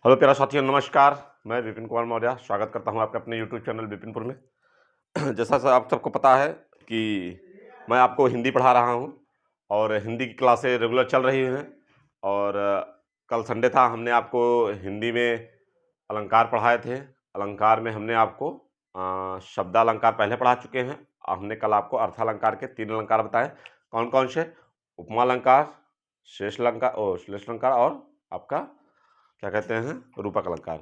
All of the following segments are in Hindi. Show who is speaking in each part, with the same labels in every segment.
Speaker 1: हेलो प्यारा साथियों, नमस्कार। मैं विपिन कुमार मौर्य स्वागत करता हूं आपके अपने यूट्यूब चैनल विपिनपुर में। जैसा आप सबको पता है कि मैं आपको हिंदी पढ़ा रहा हूं और हिंदी की क्लासें रेगुलर चल रही हैं। और कल संडे था, हमने आपको हिंदी में अलंकार पढ़ाए थे। अलंकार में हमने आपको शब्दालंकार पहले पढ़ा चुके हैं। हमने कल आपको अर्थालंकार के 3 अलंकार बताए। कौन-कौन से? उपमा अलंकार, श्लेष अलंकार और आपका क्या कहते हैं, रूपक अलंकार।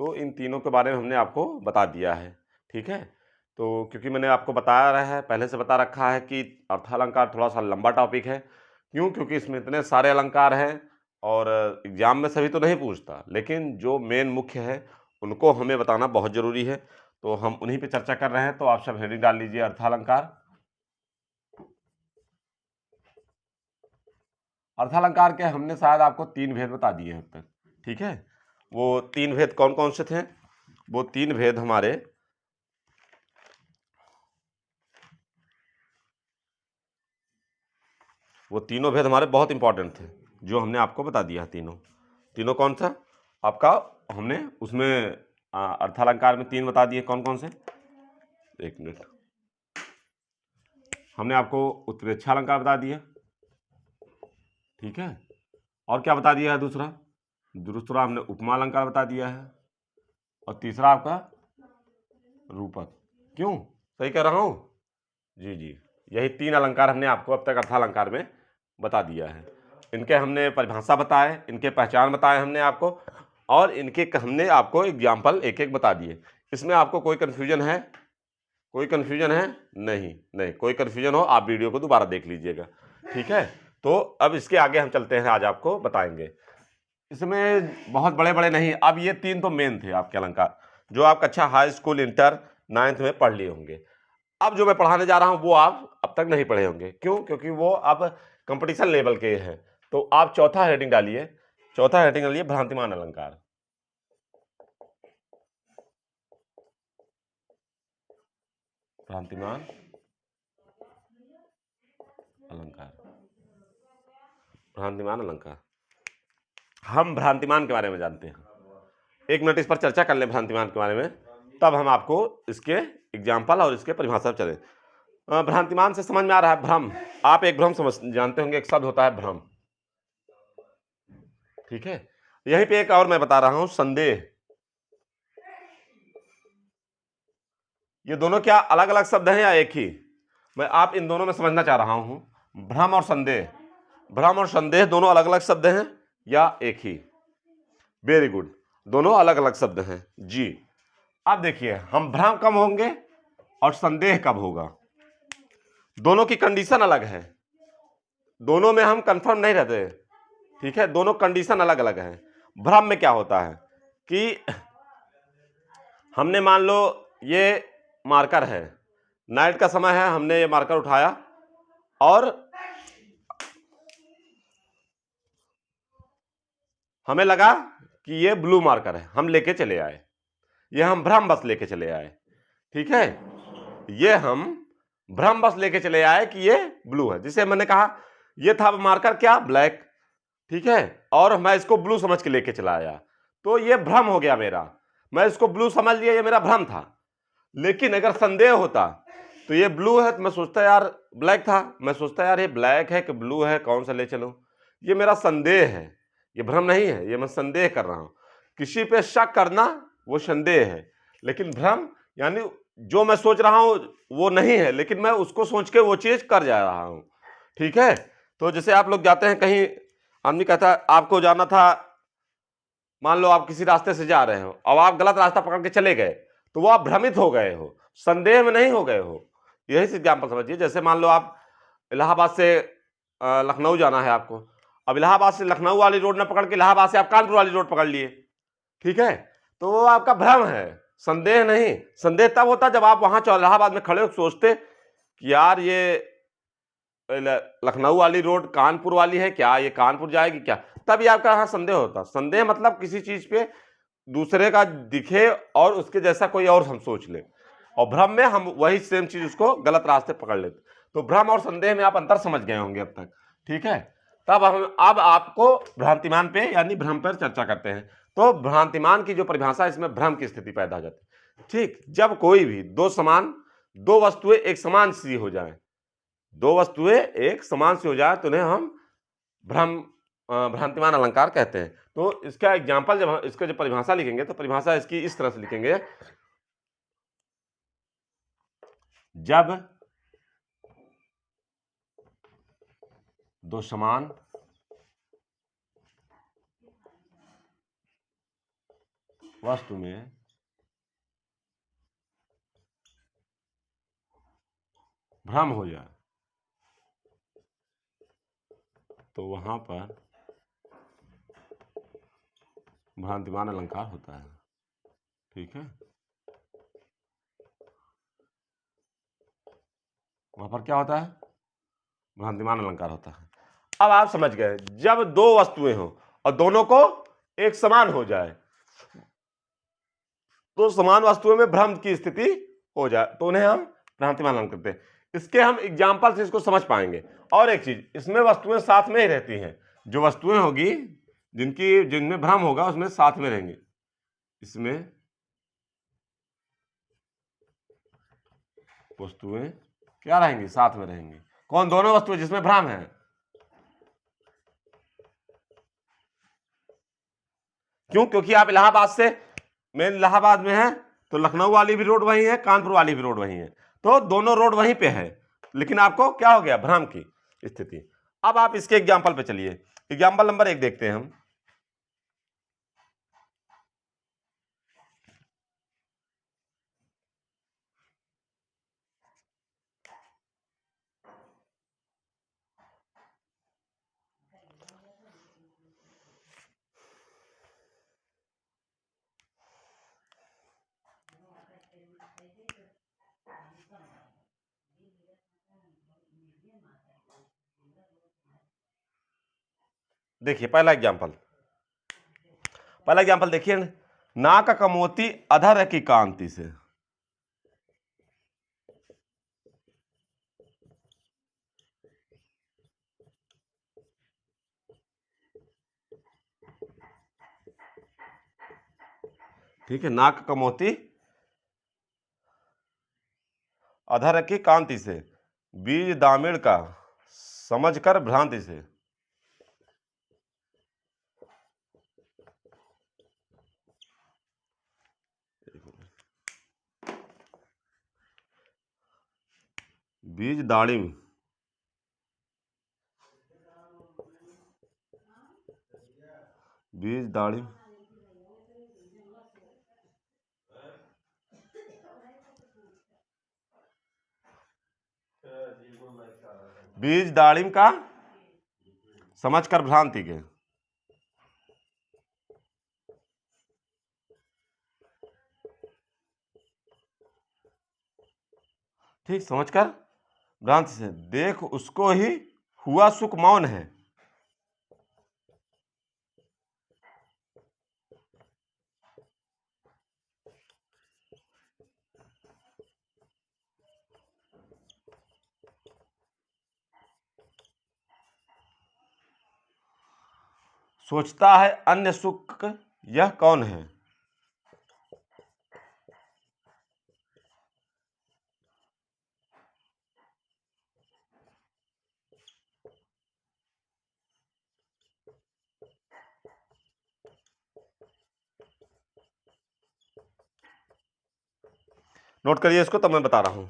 Speaker 1: तो इन तीनों के बारे में हमने आपको बता दिया है, ठीक है। तो क्योंकि मैंने आपको बताया रहा है, पहले से बता रखा है कि अर्थालंकार थोड़ा सा लंबा टॉपिक है। क्यों? क्योंकि इसमें इतने सारे अलंकार हैं और एग्जाम में सभी तो नहीं पूछता, लेकिन जो मेन मुख्य है उनको हमें बताना बहुत जरूरी है। तो हम उन्हीं पे चर्चा कर रहे हैं। तो आप सब हेडिंग डाल लीजिए, अर्थालंकार। अर्थालंकार के हमने शायद आपको 3 भेद बता दिए हैं अब तक, ठीक है। वो 3 भेद कौन कौन से थे? वो 3 भेद हमारे तीनों भेद हमारे बहुत इंपॉर्टेंट थे, जो हमने आपको बता दिया। तीनों कौन सा आपका? हमने उसमें अर्थालंकार में 3 बता दिए। कौन कौन से? एक मिनट। हमने आपको उत्प्रेक्षा अलंकार बता दिया, ठीक है। और क्या बता दिया है? दूसरा हमने उपमा अलंकार बता दिया है। और तीसरा आपका रूपक। क्यों? सही कह रहा हूं? जी, यही 3 अलंकार हमने आपको अब तक अर्थालंकार में बता दिया है। इनके हमने परिभाषा बताए, इनके पहचान बताए हमने आपको, और इनके हमने आपको एग्जाम्पल एक एक बता दिए। इसमें आपको कोई कन्फ्यूजन है? नहीं, कोई कन्फ्यूजन हो आप वीडियो को दोबारा देख लीजिएगा, ठीक है। तो अब इसके आगे हम चलते हैं, आज आपको बताएंगे। इसमें बहुत बड़े बड़े नहीं, अब ये 3 तो मेन थे आपके अलंकार, जो आप कक्षा हाई स्कूल, इंटर, 9th में पढ़ लिए होंगे। अब जो मैं पढ़ाने जा रहा हूं वो आप अब तक नहीं पढ़े होंगे। क्यों? क्योंकि वो अब कंपटीशन लेवल के हैं। तो आप चौथा हेडिंग डालिए, भ्रांतिमान अलंकार। भ्रांतिमान अलंकार, भ्रांतिमान अलंकार। हम भ्रांतिमान के बारे में जानते हैं, 1 मिनट इस पर चर्चा कर लें भ्रांतिमान के बारे में, तब हम आपको इसके एग्जाम्पल और इसके परिभाषा चले। भ्रांतिमान से समझ में आ रहा है भ्रम। आप एक भ्रम जानते होंगे, एक शब्द होता है भ्रम, ठीक है। यहीं पे एक और मैं बता रहा हूं, संदेह। ये दोनों क्या अलग अलग शब्द हैं या एक ही? मैं आप इन दोनों में समझना चाह रहा हूं, भ्रम और संदेह दोनों अलग अलग शब्द हैं या एक ही? वेरी गुड, दोनों अलग अलग शब्द हैं जी। अब देखिए, हम भ्रम कब होंगे और संदेह कब होगा, दोनों की कंडीशन अलग है। दोनों में हम कंफर्म नहीं रहते, ठीक है। दोनों कंडीशन अलग अलग है। भ्रम में क्या होता है कि हमने मान लो ये मार्कर है, नाइट का समय है, हमने ये मार्कर उठाया और हमें लगा कि ये ब्लू मार्कर है, हम लेके चले आए। ये हम भ्रम बस लेके चले आए, ठीक है। ये हम भ्रम बस लेके चले आए कि ये ब्लू है। जिसे मैंने कहा ये था मार्कर क्या, ब्लैक, ठीक है, और मैं इसको ब्लू समझ के लेके चला आया, तो ये भ्रम हो गया मेरा। मैं इसको ब्लू समझ लिया, ये मेरा भ्रम था। लेकिन अगर संदेह होता तो ये ब्लू है तो मैं सोचता यार ब्लैक था, मैं सोचता यार ये ब्लैक है कि ब्लू है, कौन सा ले चलूं। ये मेरा संदेह है, ये भ्रम नहीं है, ये मैं संदेह कर रहा हूं। किसी पे शक करना वो संदेह है, लेकिन भ्रम यानी जो मैं सोच रहा हूं वो नहीं है, लेकिन मैं उसको सोच के वो चीज कर जा रहा हूं, ठीक है। तो जैसे आप लोग जाते हैं कहीं, आदमी कहता है आपको जाना था, मान लो आप किसी रास्ते से जा रहे हो, अब आप गलत रास्ता पकड़ के चले गए, तो वो आप भ्रमित हो गए हो, संदेह में नहीं हो गए हो। यही से एग्जाम्पल समझिए। जैसे मान लो आप इलाहाबाद से लखनऊ जाना है आपको, अब इलाहाबाद से लखनऊ वाली रोड ना पकड़ के इलाहाबाद से आप कानपुर वाली रोड पकड़ लिए, ठीक है, तो वो आपका भ्रम है, संदेह नहीं। संदेह तब होता जब आप वहां इलाहाबाद में खड़े हो सोचते कि यार ये लखनऊ वाली रोड कानपुर वाली है क्या, ये कानपुर जाएगी क्या, तब ये आपका यहां संदेह होता। संदेह मतलब किसी चीज पे दूसरे का दिखे और उसके जैसा कोई और हम सोच ले, और भ्रम में हम वही सेम चीज उसको गलत रास्ते पकड़ लेते। तो भ्रम और संदेह में आप अंतर समझ गए होंगे अब तक, ठीक है। तब हम अब आपको भ्रांतिमान पे यानी भ्रम पर चर्चा करते हैं। तो भ्रांतिमान की जो परिभाषा, इसमें भ्रम की स्थिति पैदा हो जाती है। ठीक, जब कोई भी दो वस्तुएं एक समान सी हो जाए, दो वस्तुएं एक समान सी हो जाए तो उन्हें हम भ्रांतिमान अलंकार कहते हैं। तो इसका एग्जाम्पल, जब हम इसका जो परिभाषा लिखेंगे तो परिभाषा इसकी इस तरह से लिखेंगे, जब दो समान वस्तु में भ्रम हो जाए तो वहां पर भ्रांतिमान अलंकार होता है। ठीक है, वहां पर क्या होता है? भ्रांतिमान अलंकार होता है। अब आप समझ गए, जब दो वस्तुएं हो और दोनों को एक समान हो जाए, तो समान वस्तुओं में भ्रम की स्थिति हो जाए तो उन्हें हम भ्रांतिमान अलंकार कहते हैं। इसके हम एग्जाम्पल से इसको समझ पाएंगे। और एक चीज, इसमें वस्तुएं साथ में ही रहती हैं। जो वस्तुएं होगी जिनमें भ्रम होगा उसमें साथ में रहेंगे। इसमें वस्तुएं क्या रहेंगी? साथ में रहेंगी। कौन? दोनों वस्तुएं जिसमें भ्रम है। क्यों? क्योंकि आप इलाहाबाद से, मेन इलाहाबाद में है तो लखनऊ वाली भी रोड वही है, कानपुर वाली भी रोड वही है, तो दोनों रोड वहीं पे है, लेकिन आपको क्या हो गया? भ्रम की स्थिति। अब आप इसके एग्जाम्पल पे चलिए। एग्जाम्पल नंबर 1 देखते हैं हम। देखिए पहला एग्जाम्पल देखिए, नाक का मोती अधर की कांति से। ठीक है, नाक का मोती अधर की कांति से, बीज दामिड़ का समझकर भ्रांति से। बीज दाड़िम बीज दाड़िम बीज दाड़िम का समझकर भ्रांति के। ठीक, समझकर भ्रांति से, देख उसको ही हुआ सुख मौन है। सोचता है अन्य सुख यह कौन है। नोट करिए इसको, तब मैं बता रहा हूं।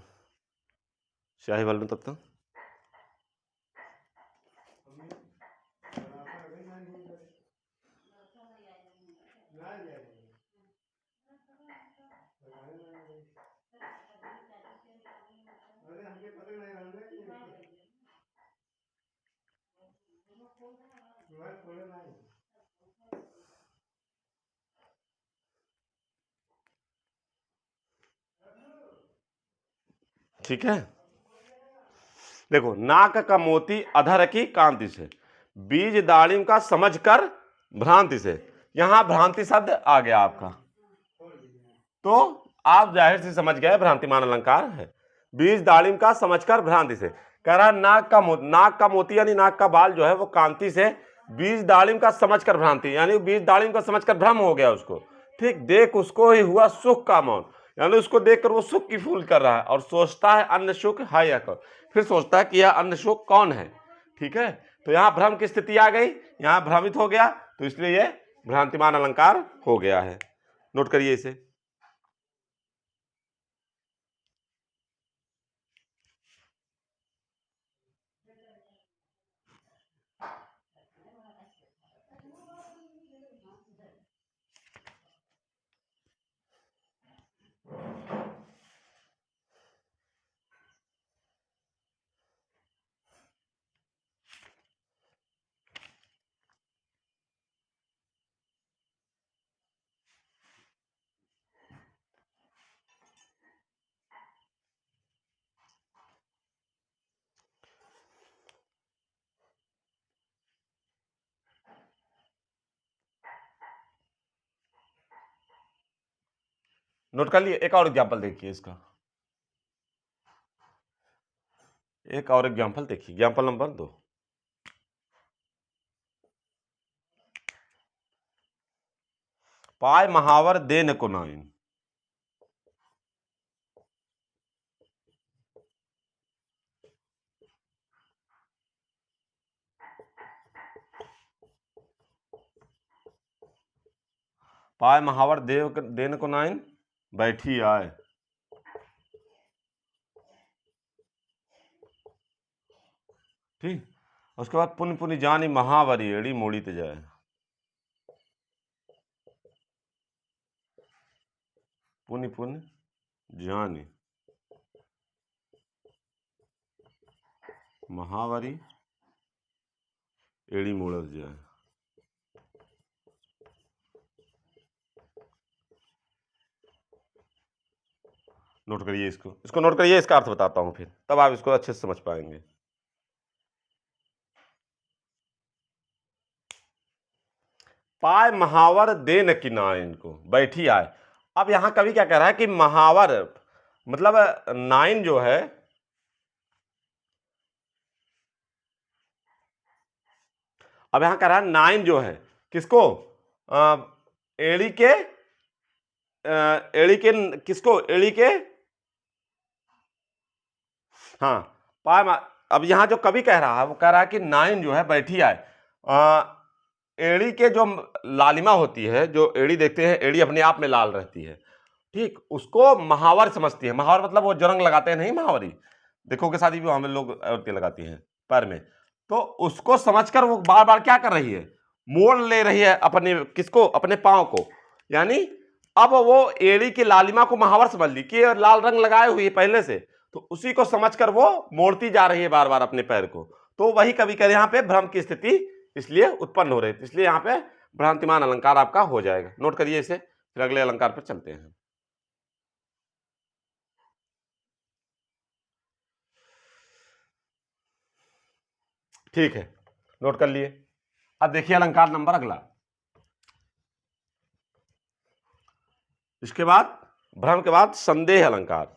Speaker 1: स्याही वाले तब तक। ठीक है, देखो, नाक का मोती अधर की कांति से, बीज दाड़िम का समझकर भ्रांति से। यहां भ्रांति शब्द आ गया आपका, तो आप जाहिर से समझ गए भ्रांतिमान अलंकार है। बीज दाड़िम का समझकर भ्रांति से, कह रहा नाक का मोती यानी नाक का बाल जो है वो कांति से बीज दाड़िम का समझकर भ्रांति, यानी बीज दाड़िम का समझकर भ्रम हो गया उसको। ठीक, देख उसको ही हुआ सुख का मौन, यानी उसको देखकर वो सुख की फूल कर रहा है और सोचता है अन्य सुख है या कौन, फिर सोचता है कि यह अन्य सुख कौन है। ठीक है, तो यहां भ्रम की स्थिति आ गई, यहां भ्रमित हो गया, तो इसलिए यह भ्रांतिमान अलंकार हो गया है। नोट करिए इसे। नोट कर लिए। एक और एग्जाम्पल देखिए इसका, एक और एग्जाम्पल देखिए, एग्जाम्पल नंबर 2। पाय महावर दे न को नाइन। पाय महावर देन को नाइन बैठी आए। ठीक, उसके बाद पुन पुनि जानी महावरी एड़ी मोड़ी ते जाए। पुनि पुनि जानी महावरी एड़ी मोड़त जाए। नोट करिए इसको नोट करिए, इसका अर्थ बताता हूं फिर, तब आप इसको अच्छे से समझ पाएंगे। पाय महावर दे न की नाइन को बैठी आए। अब यहां कवि क्या कह रहा है कि महावर मतलब नाइन जो है, अब यहां कह रहा है नाइन जो है किसको, एड़ी के, एड़ी के किसको, एड़ी के, हाँ पाय। अब यहां जो कवि कह रहा है वो कह रहा है कि नाइन जो है बैठी आए, एड़ी के जो लालिमा होती है, जो एड़ी देखते हैं एड़ी अपने आप में लाल रहती है, ठीक, उसको महावर समझती है। महावर मतलब वो जो रंग लगाते हैं, नहीं महावरी, देखोगे शादी विवाह में लोग औरतें लगाती हैं पैर में, तो उसको समझकर वो बार बार क्या कर रही है, मोड़ ले रही है अपने किसको, अपने पांव को, यानी अब वो एड़ी की लालिमा को महावर समझ ली कि लाल रंग लगाए हुई है पहले से, तो उसी को समझकर वो मोड़ती जा रही है बार बार अपने पैर को। तो वही कवि कह यहां पे भ्रम की स्थिति इसलिए उत्पन्न हो रही है, इसलिए यहां पे भ्रांतिमान अलंकार आपका हो जाएगा। नोट करिए इसे, फिर अगले अलंकार पर चलते हैं। ठीक है, नोट कर लिए। अब देखिए अलंकार नंबर अगला, इसके बाद भ्रम के बाद संदेह अलंकार।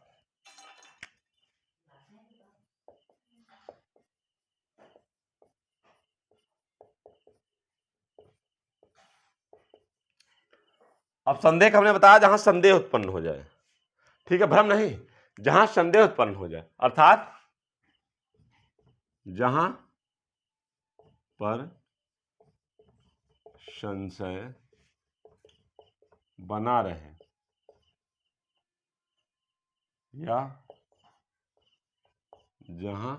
Speaker 1: अब संदेह हमने बताया जहां संदेह उत्पन्न हो जाए, ठीक है, भ्रम नहीं, जहां संदेह उत्पन्न हो जाए, अर्थात जहां पर संशय बना रहे या जहां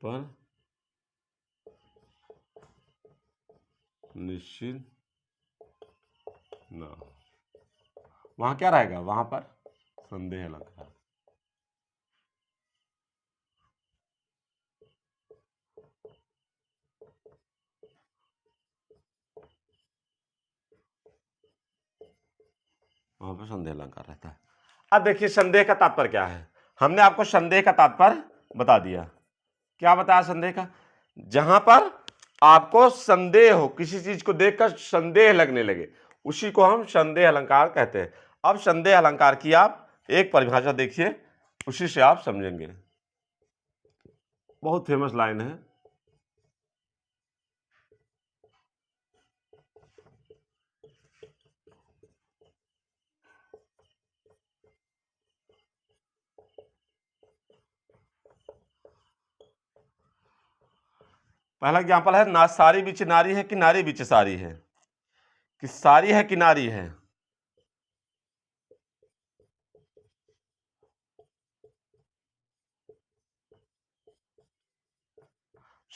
Speaker 1: पर निश्चित ना, वहां क्या रहेगा, वहां पर संदेह अलंकार। वहां पर संदेह अलंकार रहता है। अब देखिए संदेह का तात्पर्य क्या है, हमने आपको संदेह का तात्पर्य बता दिया। क्या बताया संदेह का, जहां पर आपको संदेह हो, किसी चीज को देखकर संदेह लगने लगे, उसी को हम संदेह अलंकार कहते हैं। अब संदेह अलंकार की आप एक परिभाषा देखिए, उसी से आप समझेंगे। बहुत फेमस लाइन है। पहला एग्जाम्पल है, ना सारी बीच नारी है कि नारी बीच सारी है, कि सारी है कि नारी है।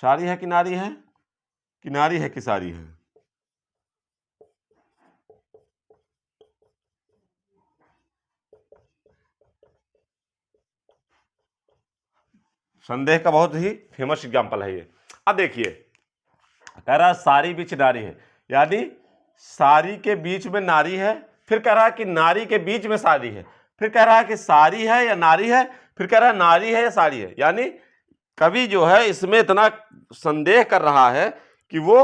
Speaker 1: सारी है कि नारी है, कि नारी है कि सारी है। संदेह का बहुत ही फेमस एग्जाम्पल है ये। अब देखिए, कह रहा है सारी बीच नारी है, यानी सारी के बीच में नारी है, फिर कह रहा है कि नारी के बीच में सारी है, फिर कह रहा है कि सारी है या नारी है, फिर कह रहा है नारी है या सारी है। यानी कवि जो है इसमें इतना संदेह कर रहा है कि वो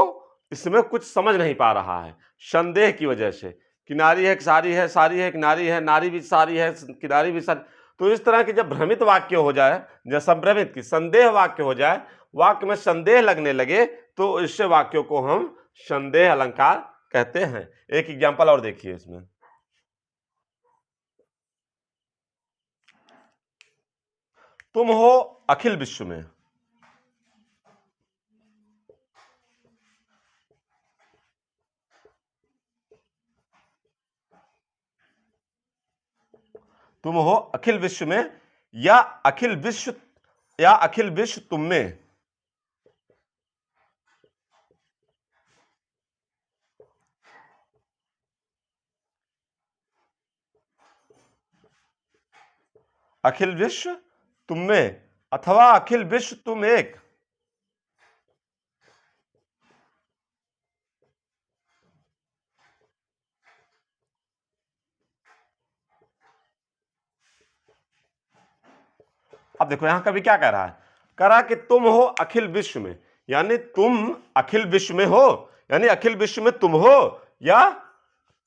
Speaker 1: इसमें कुछ समझ नहीं पा रहा है, संदेह की वजह से, कि नारी है कि सारी है कि नारी है, नारी भी सारी है कि नारी भी सारी। तो इस तरह की जब भ्रमित वाक्य हो जाए, जब संभ्रमित की संदेह वाक्य हो जाए, वाक्य में संदेह लगने लगे, तो इससे वाक्यों को हम संदेह अलंकार कहते हैं। एक एग्जाम्पल और देखिए इसमें, तुम हो अखिल विश्व में। तुम हो अखिल विश्व में, या अखिल विश्व, या अखिल विश्व तुम में। अखिल विश्व तुम में, अथवा अखिल विश्व तुम एक। अब देखो यहां कवि क्या कह रहा है, कह रहा है कि तुम हो अखिल विश्व में, यानी तुम अखिल विश्व में हो, यानी अखिल विश्व में तुम हो, या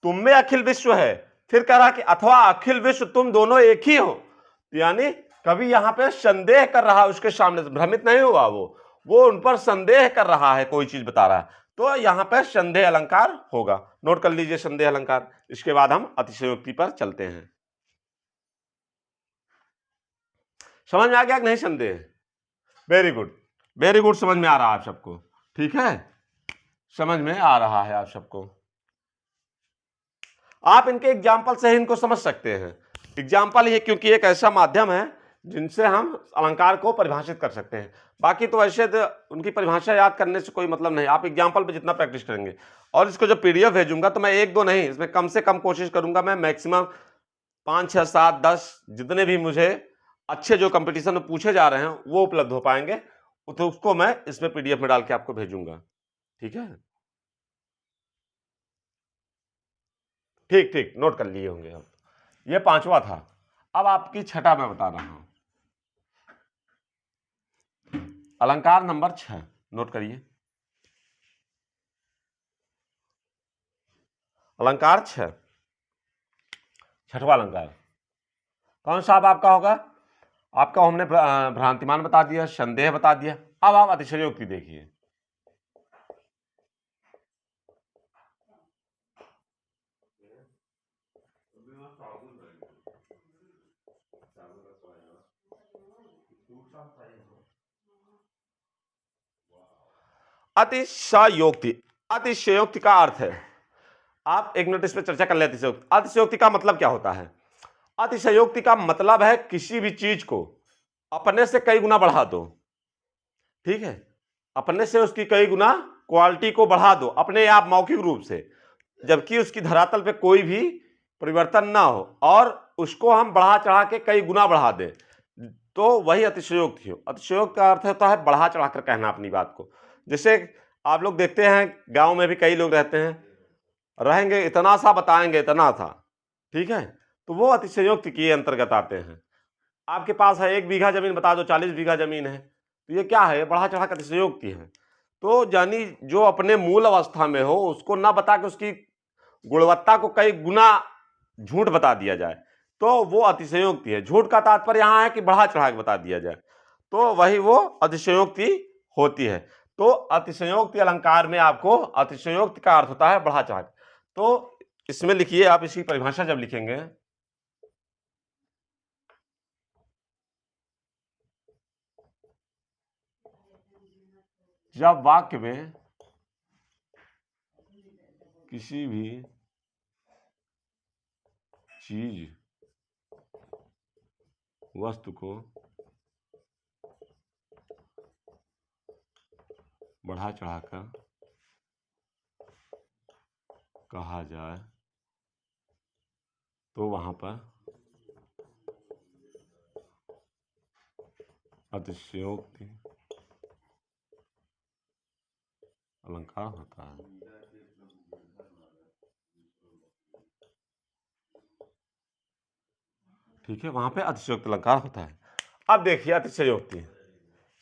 Speaker 1: तुम में अखिल विश्व है। फिर कह रहा कि अथवा अखिल विश्व तुम दोनों एक ही हो, यानी कवि यहां पे संदेह कर रहा है, उसके सामने भ्रमित नहीं हुआ, वो उन पर संदेह कर रहा है, कोई चीज बता रहा है, तो यहां पे संदेह अलंकार होगा। नोट कर लीजिए संदेह अलंकार। इसके बाद हम अतिशयोक्ति पर चलते हैं। समझ में आ गया कि नहीं संदेह? वेरी गुड, वेरी गुड, समझ में आ रहा है आप सबको? ठीक है, समझ में आ रहा है आप सबको? आप इनके एग्जाम्पल से ही इनको समझ सकते हैं। एग्जाम्पल ही, क्योंकि एक ऐसा माध्यम है जिनसे हम अलंकार को परिभाषित कर सकते हैं। बाकी तो ऐसे तो उनकी परिभाषा याद करने से कोई मतलब नहीं, आप एग्जाम्पल पे जितना प्रैक्टिस करेंगे। और इसको जब पीडीएफ भेजूंगा तो मैं एक दो नहीं, इसमें कम से कम कोशिश करूंगा, मैं मैक्सिमम 5 6 7 10 जितने भी मुझे अच्छे जो कंपटीशन में पूछे जा रहे हैं वो उपलब्ध हो पाएंगे, तो उसको मैं इसमें पीडीएफ में डाल के आपको भेजूंगा। ठीक है, ठीक ठीक, नोट कर लिए होंगे आप। ये 5वां था। अब आपकी छठा मैं बता रहा हूं, अलंकार नंबर 6, नोट करिए। अलंकार 6, छठवां अलंकार कौन सा अब आपका होगा? आपका हमने भ्रांतिमान बता दिया, संदेह बता दिया। अब आप अतिशयोक्ति देखिए। अतिशयोक्ति, अतिशयोक्ति का अर्थ है, आप एक मिनट इस पर चर्चा कर लेते हैं। अतिशयोक्ति का मतलब क्या होता है? अतिशयोक्ति का मतलब है किसी भी चीज को अपने से कई गुना बढ़ा दो। ठीक है, अपने से उसकी कई गुना क्वालिटी को बढ़ा दो अपने आप मौखिक रूप से, जबकि उसकी धरातल पे कोई भी परिवर्तन ना हो, और उसको हम बढ़ा चढ़ा के कई गुना बढ़ा दें, तो वही अतिशयोक्ति हो। अतिशयोक्ति का अर्थ होता है बढ़ा चढ़ा कर कहना अपनी बात को। जैसे आप लोग देखते हैं गांव में भी कई लोग रहते हैं, रहेंगे इतना सा बताएंगे इतना था, ठीक है, तो वो अतिशयोक्ति के अंतर्गत आते हैं। आपके पास है 1 बीघा जमीन, बता दो 40 बीघा जमीन है, तो ये क्या है? बढ़ा चढ़ा कर अतिशयोक्ति है। तो यानी जो अपने मूल अवस्था में हो उसको ना बता के उसकी गुणवत्ता को कई गुना झूठ बता दिया जाए, तो वो अतिशयोक्ति है। झूठ का तात्पर्य यहां है कि बढ़ा चढ़ा के बता दिया जाए, तो वही वो अतिशयोक्ति होती है। तो अतिशयोक्ति अलंकार में आपको अतिशयोक्ति का अर्थ होता है बढ़ा चढ़ा। तो इसमें लिखिए, आप इसकी परिभाषा जब लिखेंगे, जब वाक्य में किसी भी चीज वस्तु को बढ़ा चढ़ाकर कहा जाए तो वहां पर अतिशयोक्ति अलंकार होता है। ठीक है, वहां पे अतिशयोक्ति अलंकार होता है। अब देखिए अतिशयोक्ति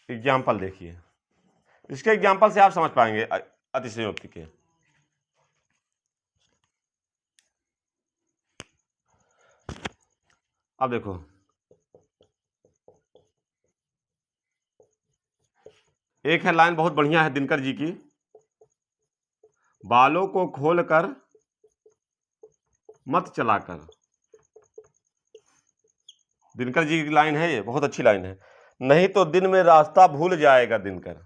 Speaker 1: एग्जाम्पल देखिए, इसके एग्जाम्पल से आप समझ पाएंगे अतिशयोक्ति के। अब देखो, एक है लाइन बहुत बढ़िया है दिनकर जी की, बालों को खोलकर मत चलाकर। दिनकर जी की लाइन है, ये बहुत अच्छी लाइन है। नहीं तो दिन में रास्ता भूल जाएगा दिनकर।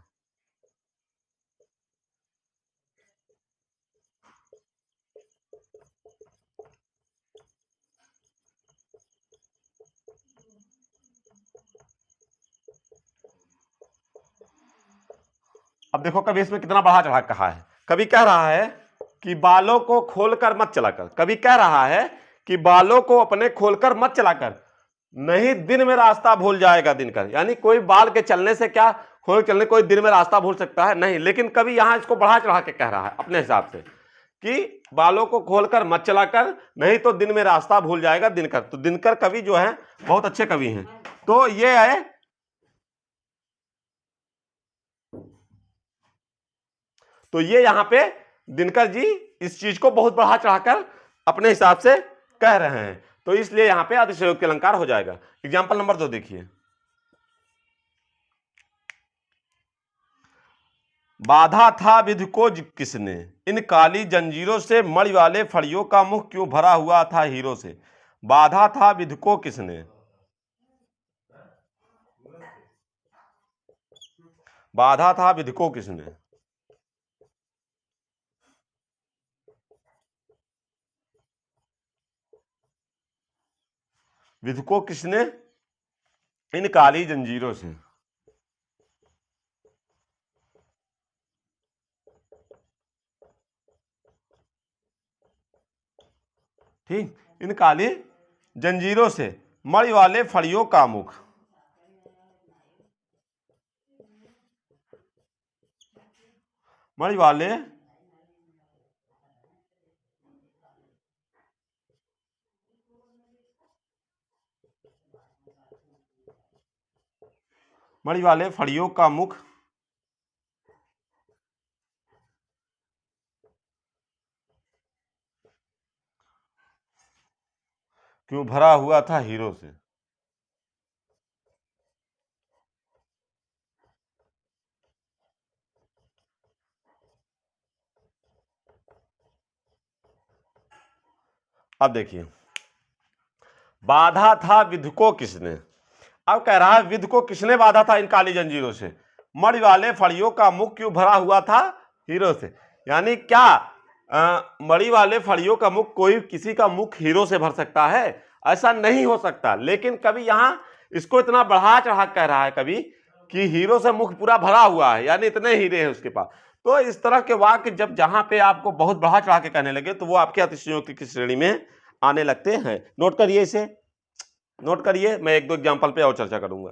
Speaker 1: अब देखो कवि इसमें कितना बढ़ा चढ़ा कहा है। कवि कह रहा है कि बालों को खोलकर मत चलाकर, कवि कह रहा है कि बालों को अपने खोलकर मत चलाकर, नहीं दिन में रास्ता भूल जाएगा दिनकर। यानी कोई बाल के चलने से क्या खोल चलने कोई दिन में रास्ता भूल सकता है? नहीं। लेकिन कवि यहां इसको बढ़ा चढ़ा के कह रहा है अपने हिसाब से कि बालों को खोलकर मत चलाकर, नहीं तो दिन में रास्ता भूल जाएगा दिनकर। तो दिनकर कवि जो है बहुत अच्छे कवि हैं। तो ये है, तो ये यहां पे दिनकर जी इस चीज को बहुत बढ़ा चढ़ाकर अपने हिसाब से कह रहे हैं, तो इसलिए यहां पे अतिशयोक्ति अलंकार हो जाएगा। एग्जाम्पल नंबर 2 देखिए, बाधा था विधि को किसने, इन काली जंजीरों से मणि वाले फड़ियों का मुख क्यों भरा हुआ था हीरो से। बाधा था विधि को किसने, बाधा था विधि को किसने। विधि को किसने, इन काली जंजीरों से। ठीक, इन काली जंजीरों से मणि वाले फड़ियों का मुख, मणि वाले मणि वाले फड़ियों का मुख क्यों भरा हुआ था हीरो से। अब देखिए, बाधा था विधि को किसने, अब कह रहा है विधि को किसने बाधा था इन काली जंजीरों से, मणि वाले फड़ियों का मुख क्यों भरा हुआ था हीरो से। यानी क्या मणि वाले फड़ियों का मुख, कोई किसी का मुख हीरो से भर सकता है? ऐसा नहीं हो सकता। लेकिन कभी यहां इसको इतना बढ़ा चढ़ा कह रहा है कभी कि हीरो से मुख पूरा भरा हुआ है, यानी इतने हीरे हैं उसके पास। तो इस तरह के वाक्य जब जहां पे आपको बहुत बढ़ा चढ़ा के कहने लगे तो वो आपके अतिशयोक्ति की श्रेणी में आने लगते हैं। नोट करिए इसे, नोट करिए, मैं एक दो एग्जांपल पे और चर्चा करूंगा।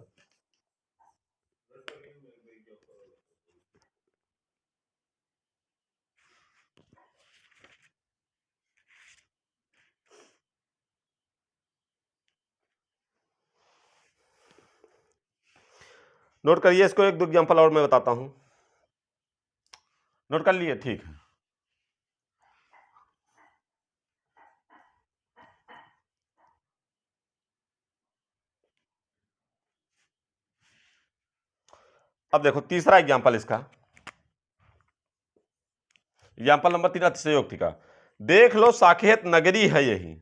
Speaker 1: नोट करिए इसको, एक दो एग्जांपल और मैं बताता हूं। नोट कर लिए? ठीक है। अब देखो तीसरा एग्जाम्पल इसका, एग्जाम्पल नंबर 3 अतिशयोक्ति का। देख लो साकेत नगरी है यही।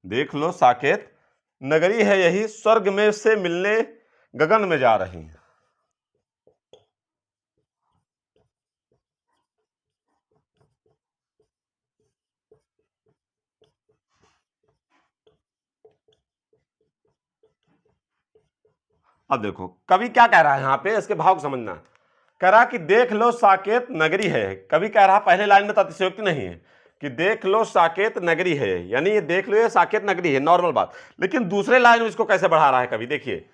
Speaker 1: देख लो साकेत नगरी है यही, स्वर्ग में से मिलने गगन में जा रही। अब देखो कवि क्या कह रहा है यहां पे, इसके भाव को समझना। कह रहा कि देख लो साकेत नगरी है। कवि कह रहा पहले लाइन में तो अतिशयोक्ति नहीं है कि देख लो साकेत नगरी है, यानी ये देख लो ये साकेत नगरी है, नॉर्मल बात। लेकिन दूसरे लाइन में इसको कैसे बढ़ा रहा है कवि, देखिए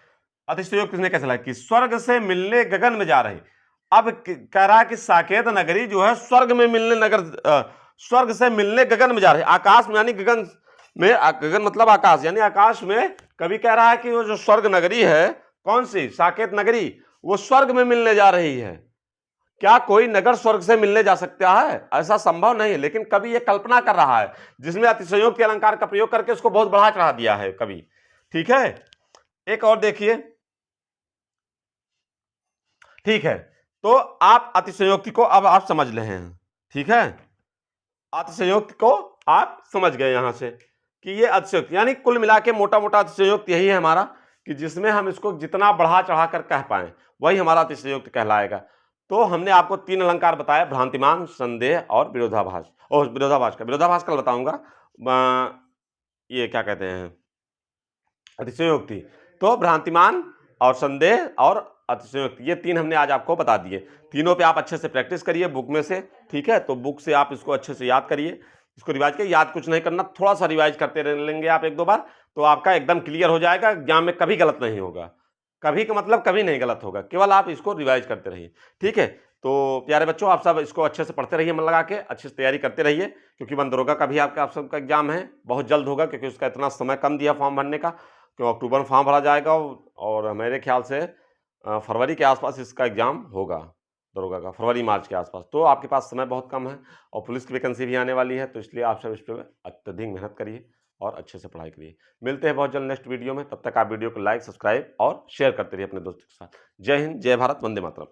Speaker 1: अतिशयोक्ति किसने कैसे लाया कि स्वर्ग से मिलने गगन में जा रही। अब कह रहा कि साकेत नगरी जो है स्वर्ग में मिलने नगर, स्वर्ग से मिलने गगन में जा रही, आकाश में, यानी गगन में, गगन मतलब आकाश, यानी आकाश में। कवि कह रहा है कि वो जो स्वर्ग नगरी है, कौन सी साकेत नगरी, वो स्वर्ग में मिलने जा रही है। क्या कोई नगर स्वर्ग से मिलने जा सकता है? ऐसा संभव नहीं है। लेकिन कवि ये कल्पना कर रहा है, जिसमें अतिशयोक्ति अलंकार का प्रयोग करके उसको बहुत बढ़ा चढ़ा दिया है कवि। ठीक है, एक और देखिए। ठीक है, तो आप अतिशयोक्ति को अब आप समझ रहे हैं। ठीक है, अतिशयोक्ति को आप समझ गए यहां से कि ये अतिशयोक्ति, यानी कुल मिला के मोटा मोटा अतिशयोक्ति यही है हमारा, कि जिसमें हम इसको जितना बढ़ा चढ़ा कर कह पाए वही हमारा अतिशयोक्ति कहलाएगा। तो हमने आपको 3 अलंकार बताया, भ्रांतिमान, संदेह और विरोधाभास। और विरोधाभास कल बताऊंगा। ये क्या कहते हैं, अतिशयोक्ति। तो भ्रांतिमान और संदेह और अतिशयोक्ति, ये 3 हमने आज आपको बता दिए। तीनों पे आप अच्छे से प्रैक्टिस करिए बुक में से। ठीक है, तो बुक से आप इसको अच्छे से याद करिए, इसको रिवाइज करिए। याद कुछ नहीं करना, थोड़ा सा रिवाइज करते रह लेंगे आप 1-2 बार, तो आपका एकदम क्लियर हो जाएगा। एग्जाम में कभी गलत नहीं होगा, कभी का मतलब कभी नहीं गलत होगा, केवल आप इसको रिवाइज करते रहिए। ठीक है, तो प्यारे बच्चों आप सब इसको अच्छे से पढ़ते रहिए, मन लगा के अच्छे से तैयारी करते रहिए, क्योंकि वन दरोगा का भी आपका आप सबका एग्जाम है, बहुत जल्द होगा, क्योंकि उसका इतना समय कम दिया फॉर्म भरने का। क्यों अक्टूबर में फॉर्म भरा जाएगा और मेरे ख्याल से फरवरी के आसपास इसका एग्जाम होगा दरोगा का, फरवरी मार्च के आसपास। तो आपके पास समय बहुत कम है और पुलिस की वैकेंसी भी आने वाली है, तो इसलिए आप सब इस पर अत्यधिक मेहनत करिए और अच्छे से पढ़ाई करिए। मिलते हैं बहुत जल्द नेक्स्ट वीडियो में, तब तक आप वीडियो को लाइक, सब्सक्राइब और शेयर करते रहिए अपने दोस्तों के साथ। जय हिंद, जय भारत, वंदे मातरम।